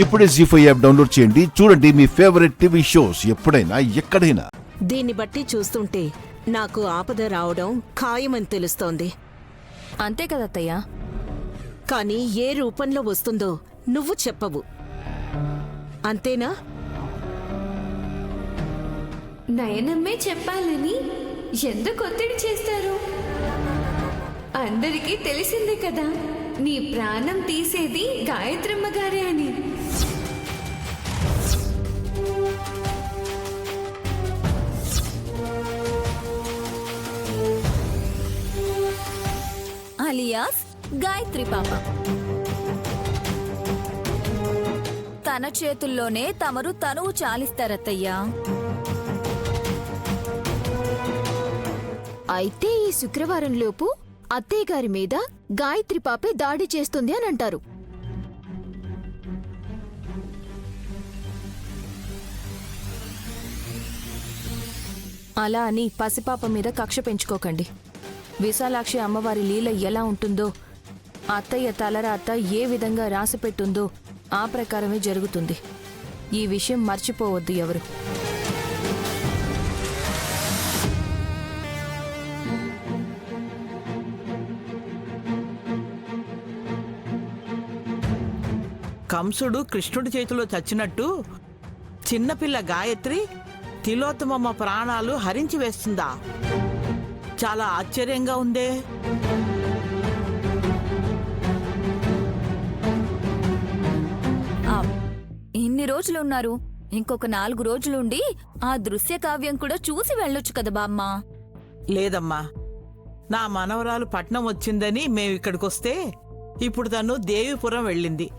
ఇప్పుడే జీ5 app download చేయండి. చూడండి మీ ఫేవరెట్ టీవీ షోస్ ఎప్పుడైనా ఎక్కడైనా. దీన్ని బట్టి చూస్తుంటే నాకు ఆపద రావడం ఖాయమని తెలుస్తోంది. అంతే కదత్తయ్యా. కానీ ఏ రూపంలో వస్తుందో నువ్వు చెప్పవు, అంతేనా? నయనమ్మే చెప్పాలని ఎందుకు ఒత్తిడి చేస్తారు? అందరికీ తెలిసిందే కదా, నీ ప్రాణం తీసేది గాయత్రమ్మ గారే అని. అలియాస్ గాయత్రి పాప. తన చేతుల్లోనే తమరు తనువు చాలిస్తారత్తయ్యా. అయితే ఈ శుక్రవారంలోపు అత్తయ్య గారి మీద గాయత్రి పాపే దాడి చేస్తుంది అని అంటారు. అలా అని పసిపాప మీద కక్ష పెంచుకోకండి. విశాలాక్షి అమ్మవారి లీల ఎలా ఉంటుందో, అత్తయ్య తలరాత ఏ విధంగా రాసిపెట్టుందో ఆ ప్రకారమే జరుగుతుంది. ఈ విషయం మర్చిపోవద్దు ఎవరు. కంసుడు కృష్ణుడి చేతిలో చచ్చినట్టు చిన్నపిల్ల గాయత్రి తిలోత్తమమ్మ ప్రాణాలు హరించి వేస్తుందా? చాలా ఆశ్చర్యంగా ఉందే. ఇన్ని రోజులున్నారు, ఇంకొక 4 రోజులుండి ఆ దృశ్య కావ్యం కూడా చూసి వెళ్ళొచ్చు కదా బామ్మ. లేదమ్మా, నా మనవరాలు పట్నం వచ్చిందని మేమిక్కడికొస్తే ఇప్పుడు తను దేవిపురం వెళ్ళింది.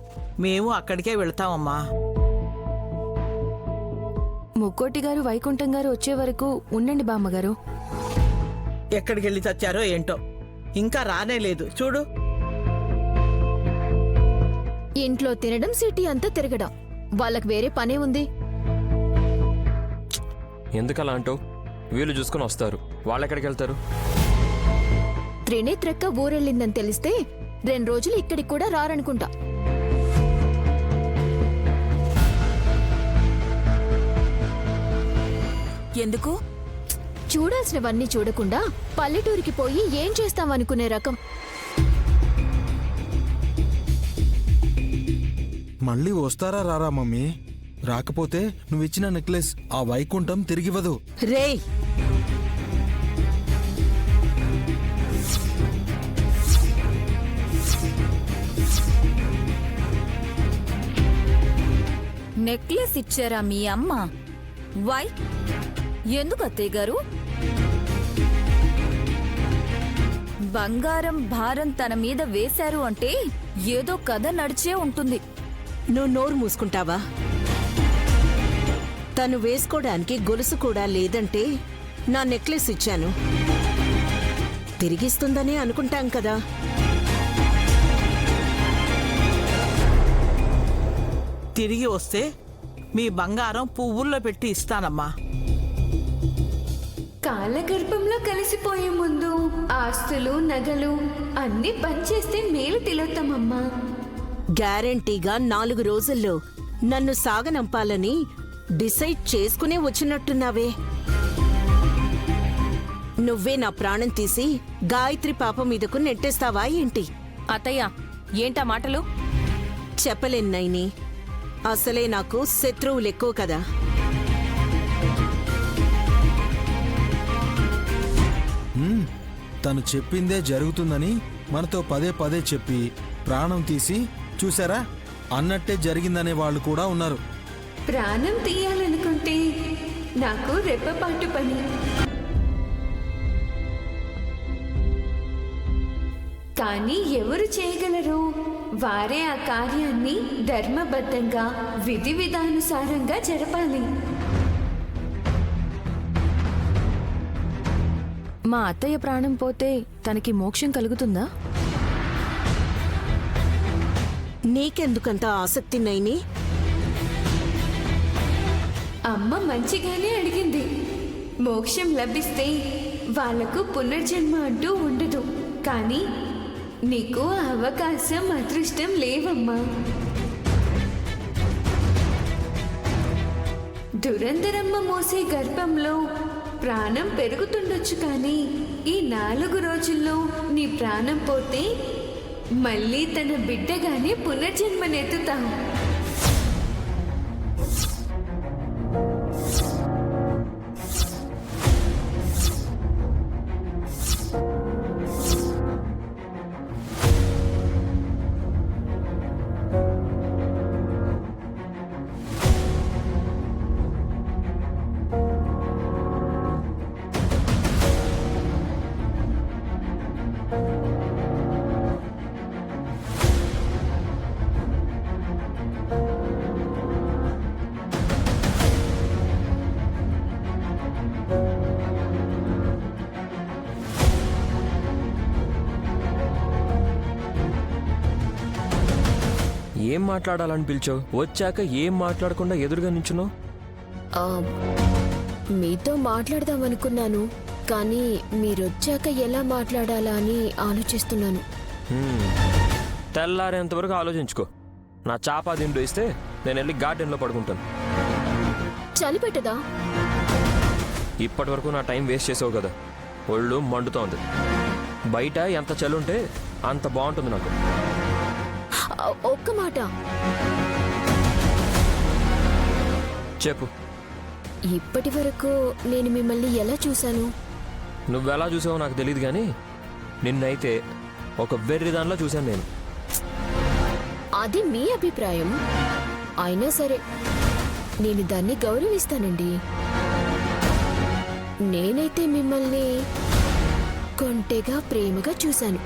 మేము అక్కడికే వెళ్తామమ్మా. ముక్కోటి గారు వైకుంఠం గారు వచ్చే వరకు ఉండండి బామ్మగారు. ఎక్కడికెళ్ళి చచ్చారో ఏంటో, ఇంకా రానే లేదు చూడు. ఇంట్లో తినడం, సిటీ అంతా తిరగడం, వాళ్ళకి వేరే పనే ఉంది. ఎందుకలా అంటావు? వీళ్ళు చూసుకుని వస్తారు, వాళ్ళెక్కడికి వెళ్తారు? త్రినేత్రక్క ఊరెళ్ళిందని తెలిస్తే 2 రోజులు ఇక్కడికి కూడా రారనుకుంటా. ఎందుకు? చూడాల్సినవన్నీ చూడకుండా పల్లెటూరికి పోయి ఏం చేస్తామనుకునే రకం. మళ్ళీ వస్తారా రారా మమ్మీ? రాకపోతే నువ్విచ్చిన నెక్లెస్ ఆ వైకుంఠం తిరిగివ్వదు. రేయ్, నెక్లెస్ ఇచ్చారా మీ అమ్మ? వై? ఎందుకు అత్తయ్య గారు? బంగారం భారం తన మీద వేశారు అంటే ఏదో కథ నడిచే ఉంటుంది. నువ్వు నోరు మూసుకుంటావా? తను వేసుకోవడానికి గొలుసు కూడా లేదంటే నా నెక్లెస్ ఇచ్చాను, తిరిగిస్తుందనే అనుకుంటాం కదా. తిరిగి వస్తే మీ బంగారం పువ్వుల్లో పెట్టి ఇస్తానమ్మా. కాలగర్భంలో కలిసిపోయే ముందు ఆస్తులు, నగలు అన్నీ పనిచేస్తే మేలు తిలోత్తమమ్మా. గ్యారంటీగా 4 రోజుల్లో నన్ను సాగనంపాలని డిసైడ్ చేసుకునే వచ్చినట్టున్నావే. నువ్వే నా ప్రాణం తీసి గాయత్రి పాప మీదకు నెట్టేస్తావా ఏంటి? అత్తయ్య, ఏంటా మాటలు? చెప్పలేను నైని, అసలే నాకు శత్రువులు ఎక్కువ కదా. తను చెప్పిందే జరుగుతుందని మనతో పదే పదే చెప్పి ప్రాణం తీసి చూసారా అన్నట్టే జరిగిందనే వాళ్ళు కూడా ఉన్నారు. ప్రాణం తీయాలనుకుంటే నాకు రెప్పపాటు పని. కానీ ఎవరు చేయగలరు? వారే ఆ కార్యాన్ని ధర్మబద్ధంగా, విధి విధానుసారంగా జరపాలి. మా అత్తయ్య ప్రాణం పోతే తనకి మోక్షం కలుగుతుందా? నీకెందుకంత ఆసక్తి నైని? అమ్మ మంచిగానే అడిగింది. మోక్షం లభిస్తే వాళ్లకు పునర్జన్మ అంటూ ఉండదు. కానీ నీకు అవకాశం, అదృష్టం లేవమ్మా. దురంధరమ్మ మోసే గర్భంలో ప్రాణం పెరుగుతుండొచ్చు కానీ ఈ 4 రోజుల్లో నీ ప్రాణం పోతే మళ్ళీ తన బిడ్డగానే పునర్జన్మనెత్తుతాం. ఏం మాట్లాడాలని పిలిచావు? వచ్చాక ఏం మాట్లాడకుండా ఎదురుగా నించున్నావు? ఆ, మీతో మాట్లాడదామనుకున్నాను, కానీ మీరొచ్చాక ఎలా మాట్లాడాలా అని ఆలోచిస్తున్నాను. తెల్లారేంతవరకు ఆలోచించుకో. నా చాపా దిండు ఇస్తే నేను వెళ్ళి గార్డెన్లో పడుకుంటాను. చలి పెట్టదా? ఇప్పటి వరకు నా టైం వేస్ట్ చేసావు కదా, ఒళ్ళు మండుతోంది. బయట ఎంత చలుంటే అంత బాగుంటుంది నాకు. ఒక్క మాట. చెప్పు. ఇప్పటి వరకు నేను మిమ్మల్ని ఎలా చూశాను? నువ్వెలా చూసావో నాకు తెలియదు కానీ నిన్నైతే ఒక వెర్రి దానిలో చూశాను నేను. అది మీ అభిప్రాయం. అయినా సరే నేను దాన్ని గౌరవిస్తానండి. నేనైతే మిమ్మల్ని కొంటెగా ప్రేమగా చూశాను.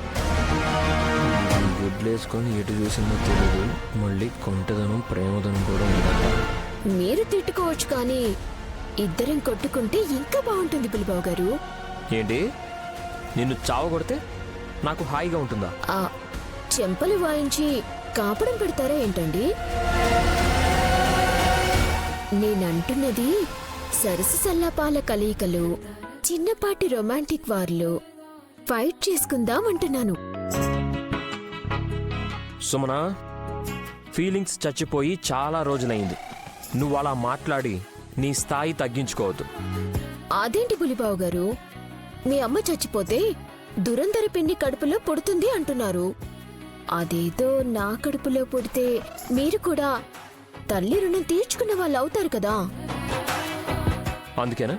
గుడ్లేసుకొని ఎటు చూసిందో తెలియదు, మళ్ళీ కొంటదనం ప్రేమదనం కూడా ఉంది. మీరు తిట్టుకోవచ్చు, కానీ ఇద్దరం కొట్టుకుంటే ఇంకా బాగుంటుంది పులిబాబు గారు. ఏంటి, నిన్ను చావ కొడితే నాకు హాయిగా ఉంటుందా? ఆ చెంపలు వాయించి కాపడం పెడతారా ఏంటండి? నేనంటున్నది సరసు సల్లాపాల కలయికలు, చిన్నపాటి రొమాంటిక్ వార్లు ఫైట్ చేసుకుందాం అంటున్నాను. సుమనా, ఫీలింగ్స్ చచ్చిపోయి చాలా రోజులైంది. నువ్వు అలా మాట్లాడి నీ స్థాయి తగ్గించుకోవద్దు. అదేంటి పులిబాబు గారు, మీ అమ్మ చచ్చిపోతే దురంధర పిన్ని కడుపులో పుడుతుంది అంటున్నారు. అదేదో నా కడుపులో పుడితే మీరు కూడా తల్లి రుణం తీర్చుకున్న వాళ్ళు అవుతారు కదా. అందుకేనా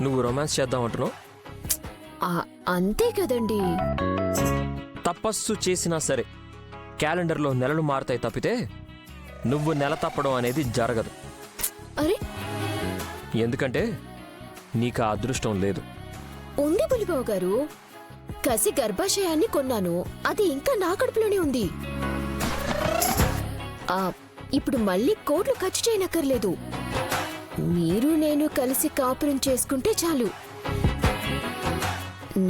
నువ్వు రొమాన్స్ చేద్దామంటున్నావు? అంతే కదండి. తపస్సు చేసినా సరే క్యాలెండర్లో నెలలు మారుతాయి తప్పితే నువ్వు నెల తప్పడం అనేది జరగదు. అరే, ఎందుకంటే నీకు ఆ అదృష్టం లేదు. ఉంది పులిబాబు గారు. కసి గర్భాశయాన్ని కొన్నాను, అది ఇంకా నా కడుపులోనే ఉంది. ఇప్పుడు మళ్ళీ కోట్లు ఖర్చు చేయనక్కర్లేదు. మీరు నేను కలిసి కాపురం చేసుకుంటే చాలు.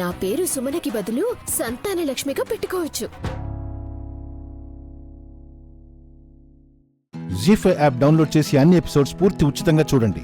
నా పేరు సుమనకి బదులు సంతాన లక్ష్మిగా పెట్టుకోవచ్చు. జీ5 యాప్ డౌన్లోడ్ చేసి అన్ని ఎపిసోడ్స్ పూర్తి ఉచితంగా చూడండి.